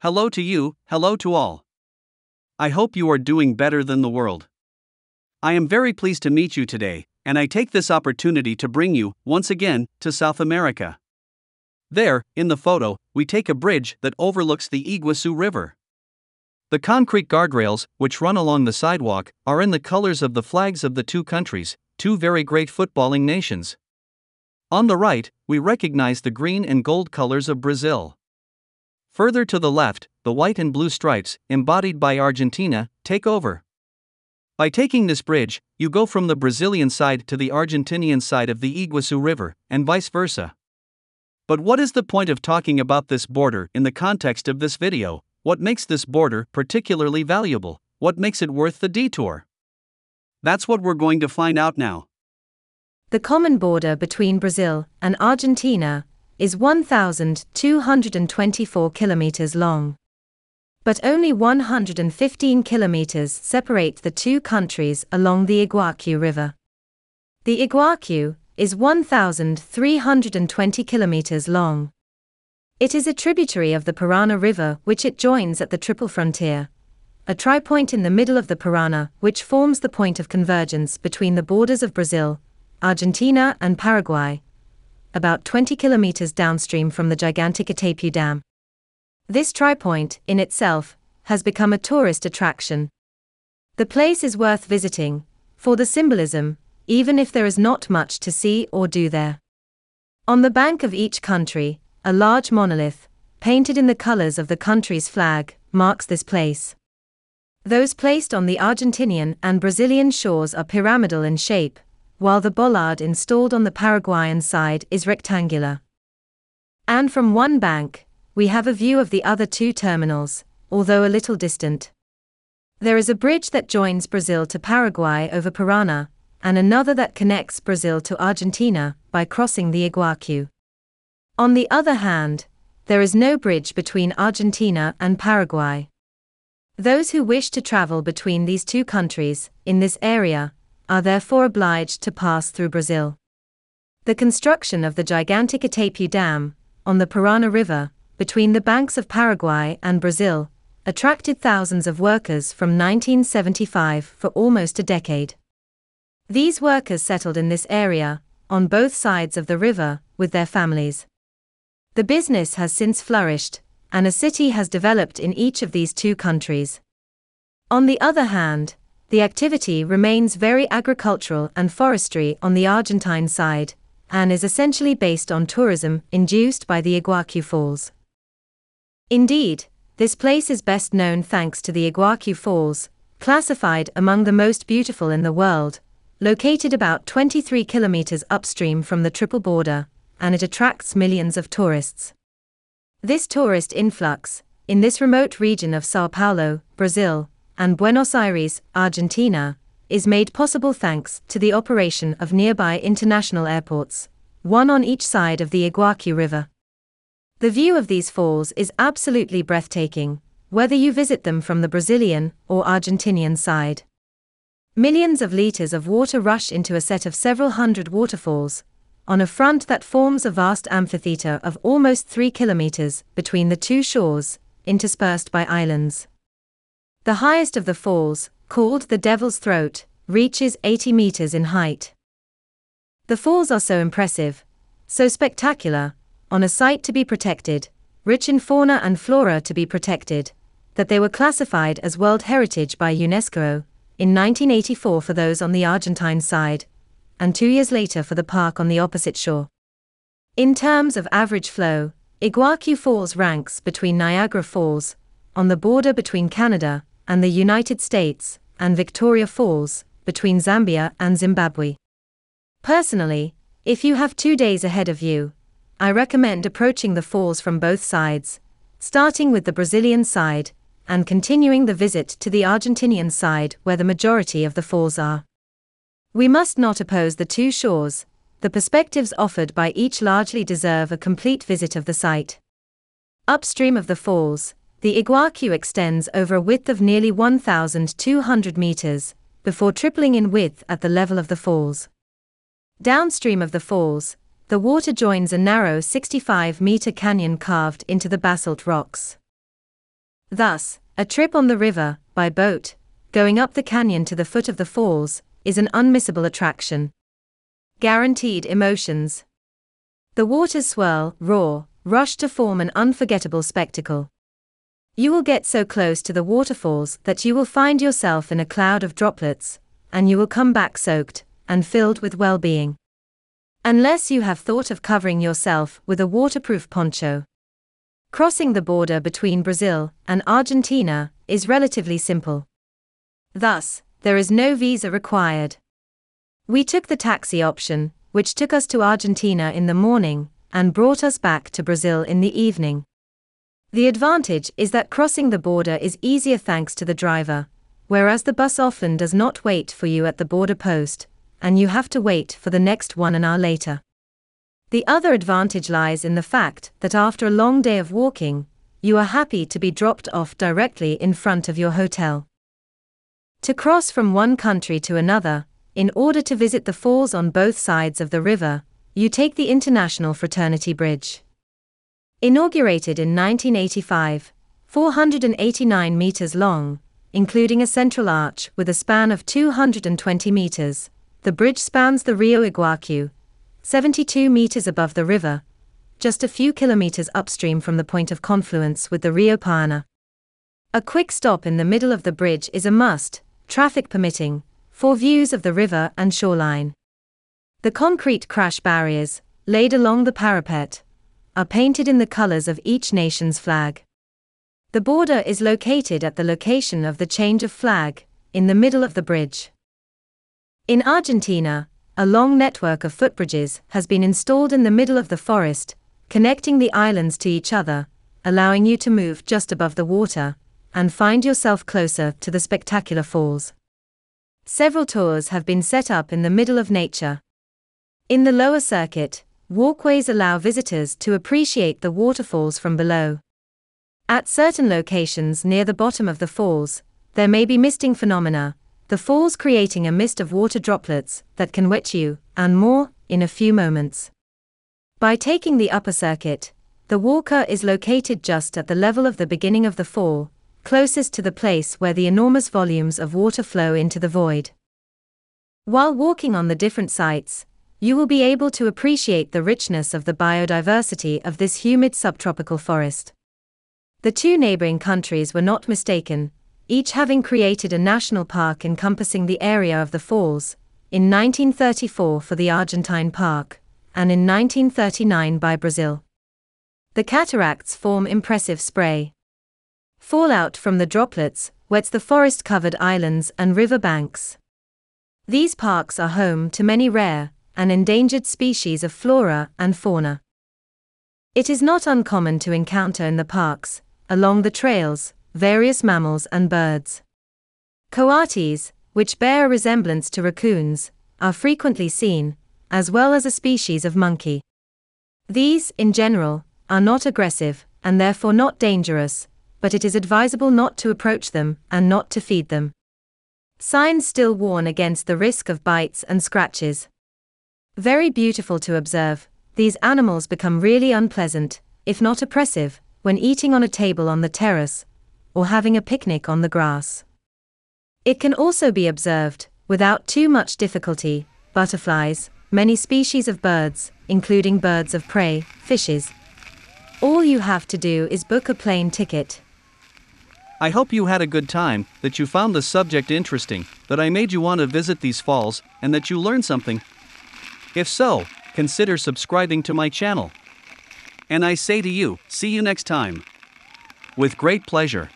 Hello to you, hello to all. I hope you are doing better than the world. I am very pleased to meet you today, and I take this opportunity to bring you, once again, to South America. There, in the photo, we take a bridge that overlooks the Iguaçu River. The concrete guardrails, which run along the sidewalk, are in the colors of the flags of the two countries, two very great footballing nations. On the right, we recognize the green and gold colors of Brazil. Further to the left, the white and blue stripes, embodied by Argentina, take over. By taking this bridge, you go from the Brazilian side to the Argentinian side of the Iguaçu River, and vice versa. But what is the point of talking about this border in the context of this video? What makes this border particularly valuable? What makes it worth the detour? That's what we're going to find out now. The common border between Brazil and Argentina is 1,224 kilometers long. But only 115 kilometers separate the two countries along the Iguaçu River. The Iguaçu is 1,320 kilometers long. It is a tributary of the Paraná River which it joins at the triple frontier, a tripoint in the middle of the Paraná which forms the point of convergence between the borders of Brazil, Argentina and Paraguay, about 20 kilometers downstream from the gigantic Itaipu Dam. This tripoint, in itself, has become a tourist attraction. The place is worth visiting, for the symbolism, even if there is not much to see or do there. On the bank of each country, a large monolith, painted in the colors of the country's flag, marks this place. Those placed on the Argentinian and Brazilian shores are pyramidal in shape, while the bollard installed on the Paraguayan side is rectangular. And from one bank, we have a view of the other two terminals, although a little distant. There is a bridge that joins Brazil to Paraguay over Paraná, and another that connects Brazil to Argentina by crossing the Iguaçu. On the other hand, there is no bridge between Argentina and Paraguay. Those who wish to travel between these two countries, in this area, are therefore obliged to pass through Brazil. The construction of the gigantic Itaipu Dam, on the Paraná River, between the banks of Paraguay and Brazil, attracted thousands of workers from 1975 for almost a decade. These workers settled in this area, on both sides of the river, with their families. The business has since flourished, and a city has developed in each of these two countries. On the other hand, the activity remains very agricultural and forestry on the Argentine side, and is essentially based on tourism induced by the Iguaçu Falls. Indeed, this place is best known thanks to the Iguaçu Falls, classified among the most beautiful in the world, located about 23 kilometers upstream from the triple border, and it attracts millions of tourists. This tourist influx, in this remote region of São Paulo, Brazil, and Buenos Aires, Argentina, is made possible thanks to the operation of nearby international airports, one on each side of the Iguaçu River. The view of these falls is absolutely breathtaking, whether you visit them from the Brazilian or Argentinian side. Millions of liters of water rush into a set of several hundred waterfalls, on a front that forms a vast amphitheater of almost 3 kilometers between the two shores, interspersed by islands. The highest of the falls, called the Devil's Throat, reaches 80 meters in height. The falls are so impressive, so spectacular, on a site to be protected, rich in fauna and flora to be protected, that they were classified as World Heritage by UNESCO in 1984 for those on the Argentine side, and 2 years later for the park on the opposite shore. In terms of average flow, Iguaçu Falls ranks between Niagara Falls, on the border between Canada and the United States, and Victoria Falls, between Zambia and Zimbabwe. Personally, if you have 2 days ahead of you, I recommend approaching the falls from both sides, starting with the Brazilian side, and continuing the visit to the Argentinian side where the majority of the falls are. We must not oppose the two shores, the perspectives offered by each largely deserve a complete visit of the site. Upstream of the falls, the Iguaçu extends over a width of nearly 1,200 meters, before tripling in width at the level of the falls. Downstream of the falls, the water joins a narrow 65-meter canyon carved into the basalt rocks. Thus, a trip on the river, by boat, going up the canyon to the foot of the falls, is an unmissable attraction. Guaranteed emotions. The waters swirl, roar, rush to form an unforgettable spectacle. You will get so close to the waterfalls that you will find yourself in a cloud of droplets, and you will come back soaked and filled with well-being. Unless you have thought of covering yourself with a waterproof poncho. Crossing the border between Brazil and Argentina is relatively simple. Thus, there is no visa required. We took the taxi option, which took us to Argentina in the morning and brought us back to Brazil in the evening. The advantage is that crossing the border is easier thanks to the driver, whereas the bus often does not wait for you at the border post, and you have to wait for the next one an hour later. The other advantage lies in the fact that after a long day of walking, you are happy to be dropped off directly in front of your hotel. To cross from one country to another, in order to visit the falls on both sides of the river, you take the International Fraternity Bridge. Inaugurated in 1985, 489 meters long, including a central arch with a span of 220 meters, the bridge spans the Rio Iguaçu, 72 meters above the river, just a few kilometers upstream from the point of confluence with the Rio Paraná. A quick stop in the middle of the bridge is a must, traffic permitting, for views of the river and shoreline. The concrete crash barriers, laid along the parapet, are painted in the colors of each nation's flag. The border is located at the location of the change of flag, in the middle of the bridge. In Argentina, a long network of footbridges has been installed in the middle of the forest, connecting the islands to each other, allowing you to move just above the water, and find yourself closer to the spectacular falls. Several tours have been set up in the middle of nature. In the lower circuit, walkways allow visitors to appreciate the waterfalls from below. At certain locations near the bottom of the falls, there may be misting phenomena, the falls creating a mist of water droplets that can wet you, and more, in a few moments. By taking the upper circuit, the walker is located just at the level of the beginning of the fall, closest to the place where the enormous volumes of water flow into the void. While walking on the different sites, you will be able to appreciate the richness of the biodiversity of this humid subtropical forest. The two neighboring countries were not mistaken, each having created a national park encompassing the area of the falls, in 1934 for the Argentine Park, and in 1939 by Brazil. The cataracts form impressive spray. Fallout from the droplets wets the forest-covered islands and river banks. These parks are home to many rare and endangered species of flora and fauna. It is not uncommon to encounter in the parks, along the trails, various mammals and birds. Coatis, which bear a resemblance to raccoons, are frequently seen, as well as a species of monkey. These, in general, are not aggressive, and therefore not dangerous, but it is advisable not to approach them and not to feed them. Signs still warn against the risk of bites and scratches. Very beautiful to observe, these animals become really unpleasant, if not oppressive, when eating on a table on the terrace, or having a picnic on the grass. It can also be observed, without too much difficulty, butterflies, many species of birds, including birds of prey, fishes. All you have to do is book a plane ticket. I hope you had a good time, that you found the subject interesting, that I made you want to visit these falls, and that you learned something. If so, consider subscribing to my channel. And I say to you, see you next time. With great pleasure.